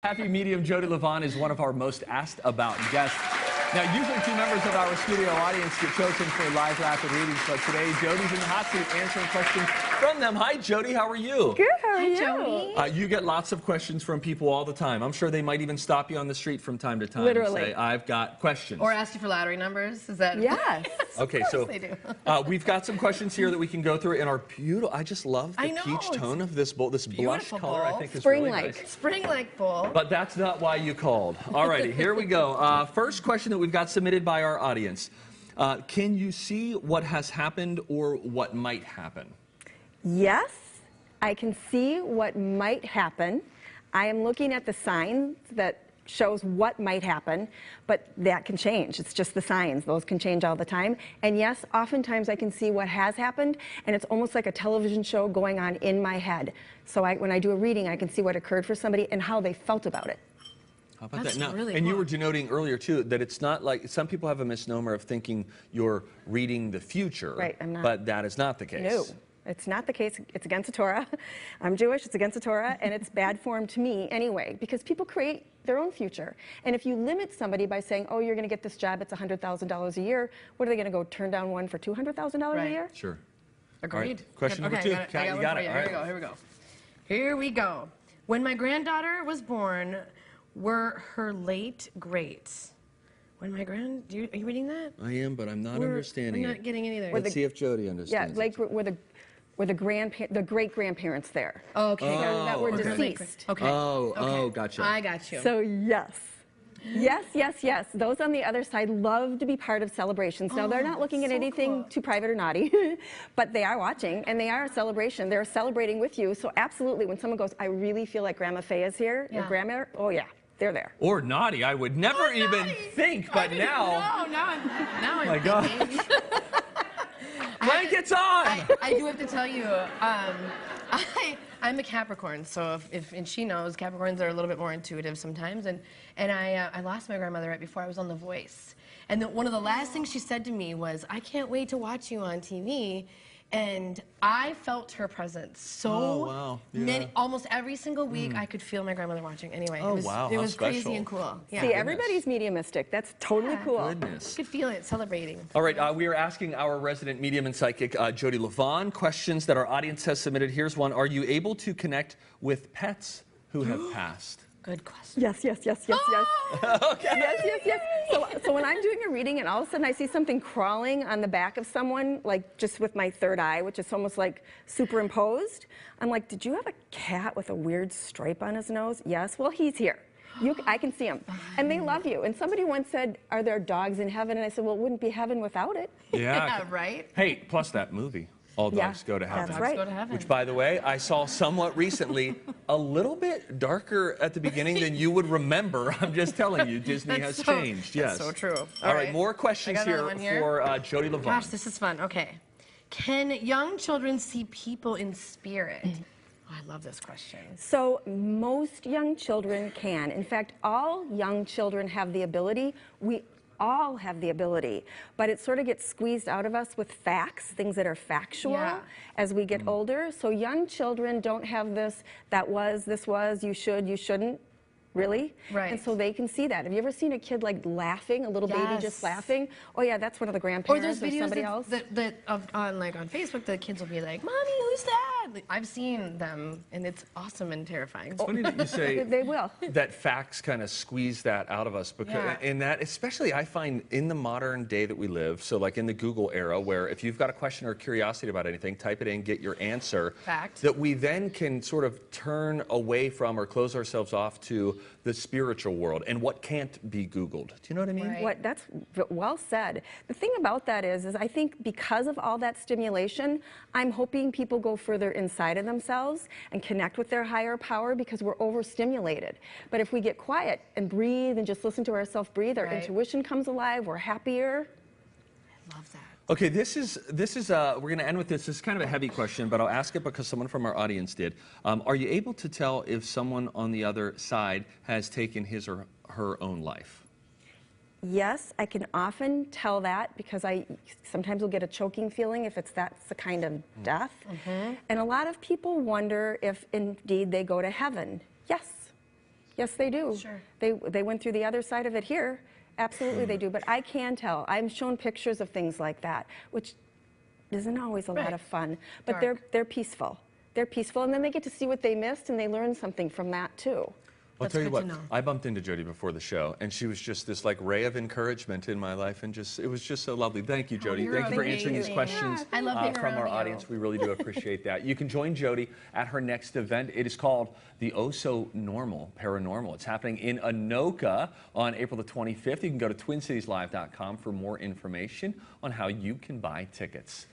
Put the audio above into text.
Happy medium Jodi Livon is one of our most asked about guests. Now, usually 2 members of our studio audience get chosen for live rapid readings, but today Jodi's in the hot seat answering questions from them. Hi, Jodi. How are you? Good. How are you? Jodi. You get lots of questions from people all the time. I'm sure they might even stop you on the street from time to time Literally. and say, I've got questions. Or ask you for lottery numbers. Is that? Yes. Okay, so they do. we've got some questions here that we can go through in our beautiful. I just love the peach tone of this bowl. This blush color, I think, is really nice. Spring-like bowl. But that's not why you called. All righty, here we go. First question that we've got submitted by our audience. Can you see what has happened or what might happen? Yes, I can see what might happen. I am looking at the signs that shows what might happen, but that can change. It's just the signs. Those can change all the time. And yes, oftentimes I can see what has happened, and it's almost like a television show going on in my head. So when I do a reading, I can see what occurred for somebody and how they felt about it. How about That's that? Now, really and cool. you were denoting earlier, too, that it's not like some people have a misnomer of thinking you're reading the future. Right, I'm not. But that is not the case. No, it's not the case. It's against the Torah. I'm Jewish, it's against the Torah, and it's bad form to me anyway, because people create their own future. And if you limit somebody by saying, oh, you're going to get this job, it's $100,000 a year, what are they going to go turn down one for $200,000 a year? Sure. Agreed. All right, question number 2. Kat, I you got it. Here we go. Here we go. Here we go. When my granddaughter was born, were her late greats? When my are you reading that? I am, but I'm not understanding I'm not getting it either. Let's see if Jodi understands. Yeah, like were the great-grandparents there? Okay. That were okay. deceased. Okay. Oh, gotcha. I got you. So yes. Yes, yes, yes. Those on the other side love to be part of celebrations. Now, they're not looking at anything too private or naughty, but they are watching, and they are a celebration. They're celebrating with you. So absolutely, when someone goes, I really feel like Grandma Faye is here, your grandmother, oh yeah, they're there. Or naughty, I would never even think, but now. No, now I'm My God. thinking. Blankets on! I do have to tell you, I'm a Capricorn, so and she knows Capricorns are a little bit more intuitive sometimes, and I lost my grandmother right before I was on The Voice, and one of the last things she said to me was, I can't wait to watch you on TV. And I felt her presence so many, almost every single week. I could feel my grandmother watching. Anyway, Oh, it was, wow, it how was crazy special. and cool. Yeah. See, everybody's mediumistic. That's totally cool. Goodness. You could feel it celebrating. All right, we are asking our resident medium and psychic, Jodi Livon, questions that our audience has submitted. Here's one. Are you able to connect with pets who have passed? Good question. Yes, yes, yes, yes, yes. Okay. Yes, yes, yes. So when I'm doing a reading and all of a sudden I see something crawling on the back of someone, like just with my third eye, which is almost like superimposed, I'm like, did you have a cat with a weird stripe on his nose? Yes, well, he's here. I can see him. And they love you. And somebody once said, are there dogs in heaven? And I said, well, it wouldn't be heaven without it. Yeah. Right? Hey, plus that movie, All Dogs Go to Heaven. That's right. Go to heaven. Which, by the way, I saw somewhat recently, a little bit darker at the beginning than you would remember. I'm just telling you, Disney has changed. Yes. That's so true. All right, more questions here for Jodi Livon. Gosh, this is fun. Okay. Can young children see people in spirit? Oh, I love this question. So most young children can. In fact, all young children have the ability. We all have the ability, but it sort of gets squeezed out of us with facts, things that are factual as we get older. So young children don't have this, this was, you should, you shouldn't. Really? Right. And so they can see that. Have you ever seen a kid like laughing, a little baby just laughing? Oh yeah, that's one of the grandparents or there's videos somebody else. that on Facebook, the kids will be like, "Mommy, who's that?" Like, I've seen them, and it's awesome and terrifying. It's funny that you say They will. that facts kind of squeeze that out of us, because in that, especially I find in the modern day that we live, so like in the Google era, where if you've got a question or curiosity about anything, type it in, get your answer. Fact. That we then can sort of turn away from or close ourselves off to the spiritual world and what can't be Googled. Do you know what I mean? Right. That's well said. The thing about that is I think because of all that stimulation, I'm hoping people go further inside of themselves and connect with their higher power, because we're overstimulated. But if we get quiet and breathe and just listen to ourselves breathe, our intuition comes alive, we're happier. I love that. Okay, this is we're going to end with this. This is kind of a heavy question, but I'll ask it because someone from our audience did. Are you able to tell if someone on the other side has taken his or her own life? Yes, I can often tell that because I sometimes will get a choking feeling if that's the kind of death. And a lot of people wonder if indeed they go to heaven. Yes. Yes, they do. Sure. They went through the other side of it here. Absolutely, they do. But I can tell. I'm shown pictures of things like that, which isn't always a lot Right. of fun. But Dark. they're peaceful. They're peaceful, and then they get to see what they missed, and they learn something from that too. I'll That's tell you good what, to know. I bumped into Jodi before the show, and she was just this like ray of encouragement in my life, and it was just so lovely. Thank you, Jodi. you're Thank you for amazing. answering these questions I love being from around our you. audience. We really do appreciate that. You can join Jodi at her next event. It is called the Oh So Normal Paranormal. It's happening in Anoka on April the 25th. You can go to TwinCitiesLive.com for more information on how you can buy tickets.